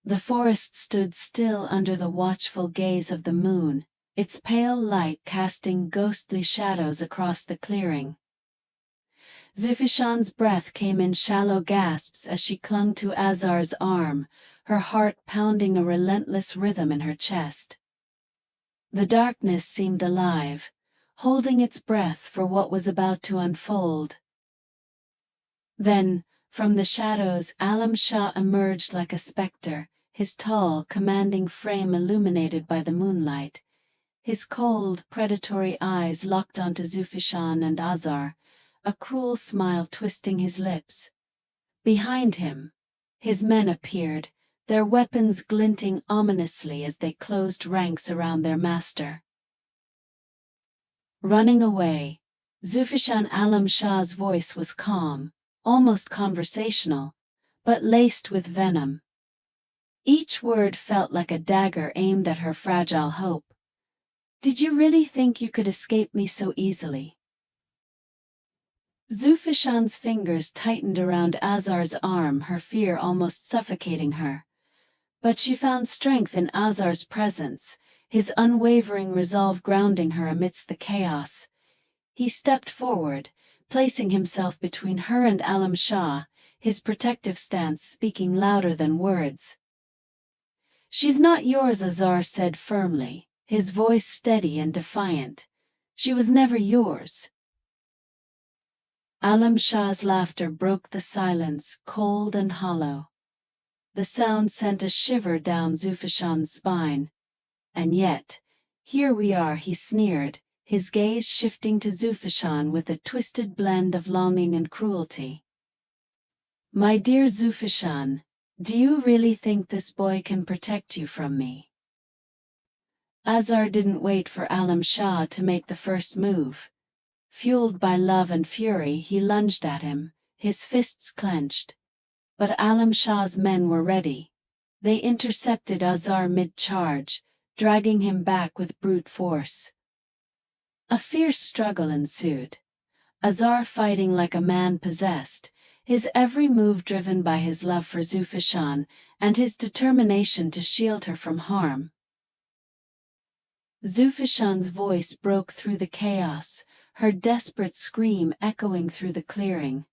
The forest stood still under the watchful gaze of the moon, its pale light casting ghostly shadows across the clearing. Zufishan's breath came in shallow gasps as she clung to Azar's arm, her heart pounding a relentless rhythm in her chest. The darkness seemed alive, holding its breath for what was about to unfold. Then, from the shadows, Alam Shah emerged like a specter, his tall, commanding frame illuminated by the moonlight. His cold, predatory eyes locked onto Zufishan and Azar, a cruel smile twisting his lips. Behind him, his men appeared, their weapons glinting ominously as they closed ranks around their master. Running away, Zufishan Alam Shah's voice was calm, almost conversational, but laced with venom. Each word felt like a dagger aimed at her fragile hope. "Did you really think you could escape me so easily?" Zufishan's fingers tightened around Azar's arm, her fear almost suffocating her. But she found strength in Azar's presence, his unwavering resolve grounding her amidst the chaos. He stepped forward, placing himself between her and Alam Shah, his protective stance speaking louder than words. "She's not yours," Azar said firmly, his voice steady and defiant. "She was never yours." Alam Shah's laughter broke the silence, cold and hollow. The sound sent a shiver down Zufishan's spine. "And yet, here we are," he sneered, his gaze shifting to Zufishan with a twisted blend of longing and cruelty. "My dear Zufishan, do you really think this boy can protect you from me?" Azar didn't wait for Alam Shah to make the first move. Fueled by love and fury, he lunged at him, his fists clenched. But Alam Shah's men were ready. They intercepted Azar mid-charge, dragging him back with brute force. A fierce struggle ensued. Azar fighting like a man possessed, his every move driven by his love for Zufishan and his determination to shield her from harm. Zufishan's voice broke through the chaos, her desperate scream echoing through the clearing.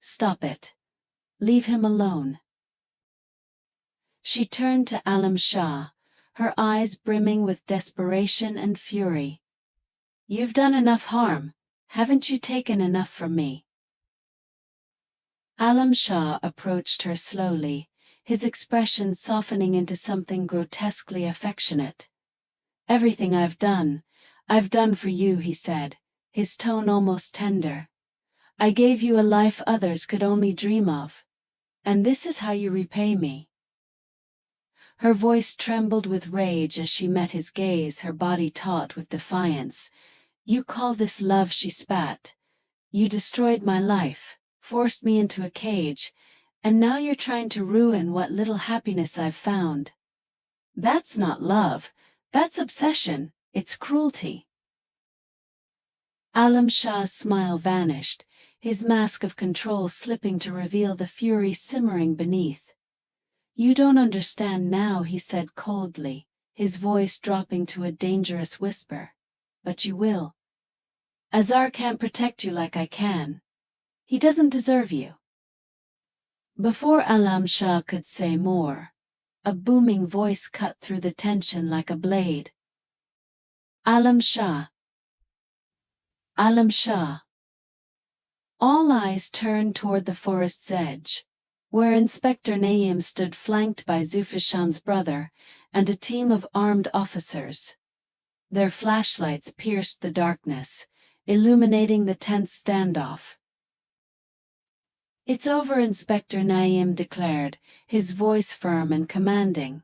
"Stop it. Leave him alone." She turned to Alam Shah, her eyes brimming with desperation and fury. "You've done enough harm, haven't you taken enough from me?" Alam Shah approached her slowly, his expression softening into something grotesquely affectionate. "Everything I've done for you," he said, his tone almost tender. "I gave you a life others could only dream of. And this is how you repay me." Her voice trembled with rage as she met his gaze, her body taut with defiance. "You call this love?" she spat. "You destroyed my life, forced me into a cage, and now you're trying to ruin what little happiness I've found. That's not love, that's obsession, it's cruelty." Alam Shah's smile vanished, his mask of control slipping to reveal the fury simmering beneath. "You don't understand now," he said coldly, his voice dropping to a dangerous whisper. "But you will. Azar can't protect you like I can. He doesn't deserve you." Before Alam Shah could say more, a booming voice cut through the tension like a blade. "Alam Shah! Alam Shah!" All eyes turned toward the forest's edge, where Inspector Naim stood flanked by Zufishan's brother and a team of armed officers. Their flashlights pierced the darkness, illuminating the tense standoff. "It's over," Inspector Naim declared, his voice firm and commanding.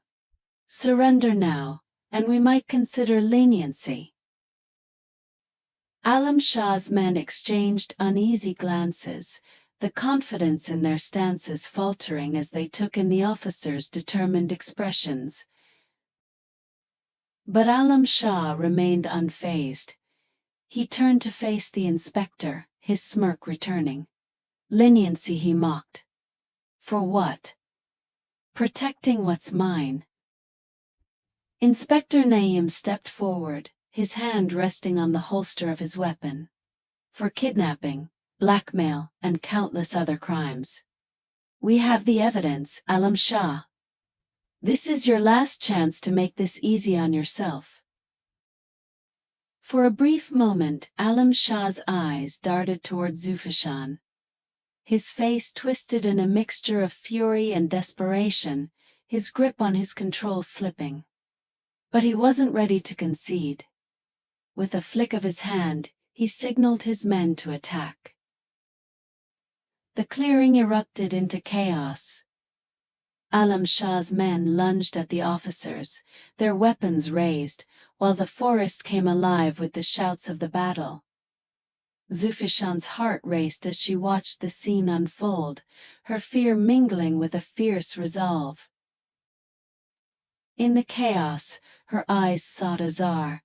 "Surrender now, and we might consider leniency." Alam Shah's men exchanged uneasy glances, the confidence in their stances faltering as they took in the officers' determined expressions. But Alam Shah remained unfazed. He turned to face the inspector, his smirk returning. "Leniency," he mocked. "For what?" Protecting what's mine. Inspector Naeem stepped forward, his hand resting on the holster of his weapon. For kidnapping, blackmail, and countless other crimes. We have the evidence, Alam Shah. This is your last chance to make this easy on yourself. For a brief moment, Alam Shah's eyes darted toward Zufishan. His face twisted in a mixture of fury and desperation, his grip on his control slipping. But he wasn't ready to concede. With a flick of his hand, he signaled his men to attack. The clearing erupted into chaos. Alam Shah's men lunged at the officers, their weapons raised, while the forest came alive with the shouts of the battle. Zufishan's heart raced as she watched the scene unfold, her fear mingling with a fierce resolve. In the chaos, her eyes sought Azar.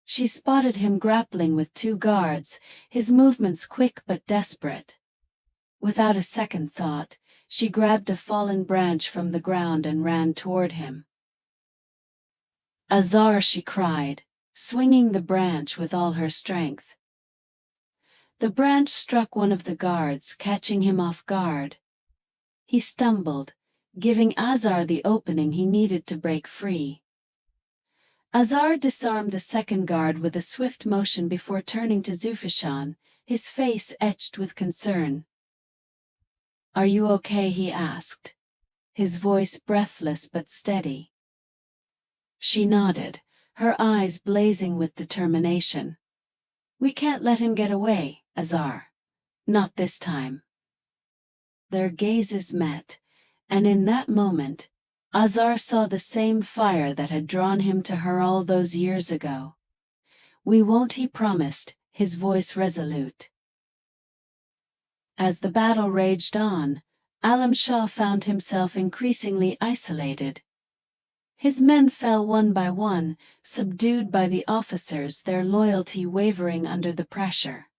She spotted him grappling with two guards, his movements quick but desperate. Without a second thought, she grabbed a fallen branch from the ground and ran toward him. Azar, she cried, swinging the branch with all her strength. The branch struck one of the guards, catching him off guard. He stumbled, giving Azar the opening he needed to break free. Azar disarmed the second guard with a swift motion before turning to Zufishan, his face etched with concern. "Are you okay?" he asked, his voice breathless but steady. She nodded, her eyes blazing with determination. "We can't let him get away, Azar. Not this time." Their gazes met, and in that moment, Azar saw the same fire that had drawn him to her all those years ago. "We won't," he promised, his voice resolute. As the battle raged on, Alam Shah found himself increasingly isolated. His men fell one by one, subdued by the officers, their loyalty wavering under the pressure.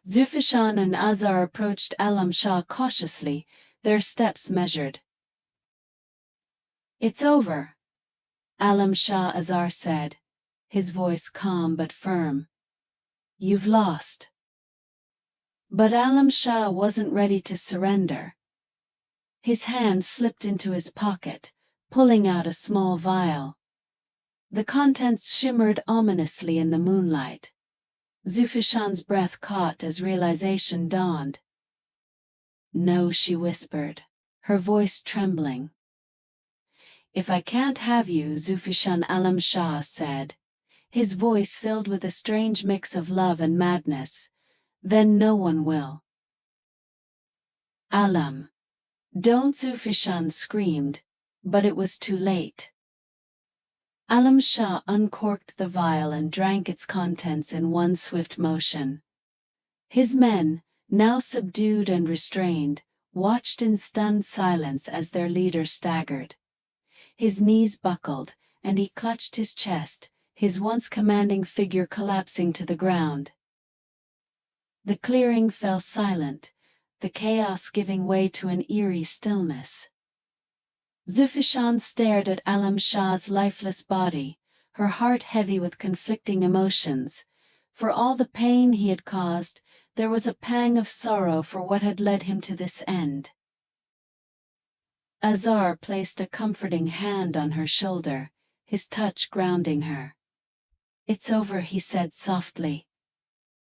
Zufishan and Azar approached Alam Shah cautiously, their steps measured. "It's over," Alam Shah Azar said, his voice calm but firm. "You've lost." But Alam Shah wasn't ready to surrender. His hand slipped into his pocket, pulling out a small vial. The contents shimmered ominously in the moonlight. Zufishan's breath caught as realization dawned. "No," she whispered, her voice trembling. "If I can't have you," Zufishan Alam Shah said, his voice filled with a strange mix of love and madness, "then no one will." "Alam, don't!" Zufishan screamed, but it was too late. Alam Shah uncorked the vial and drank its contents in one swift motion. His men, now subdued and restrained, watched in stunned silence as their leader staggered. His knees buckled, and he clutched his chest, his once commanding figure collapsing to the ground. The clearing fell silent, the chaos giving way to an eerie stillness. Zufishan stared at Alam Shah's lifeless body, her heart heavy with conflicting emotions. For all the pain he had caused, there was a pang of sorrow for what had led him to this end. Azar placed a comforting hand on her shoulder, his touch grounding her. "It's over," he said softly.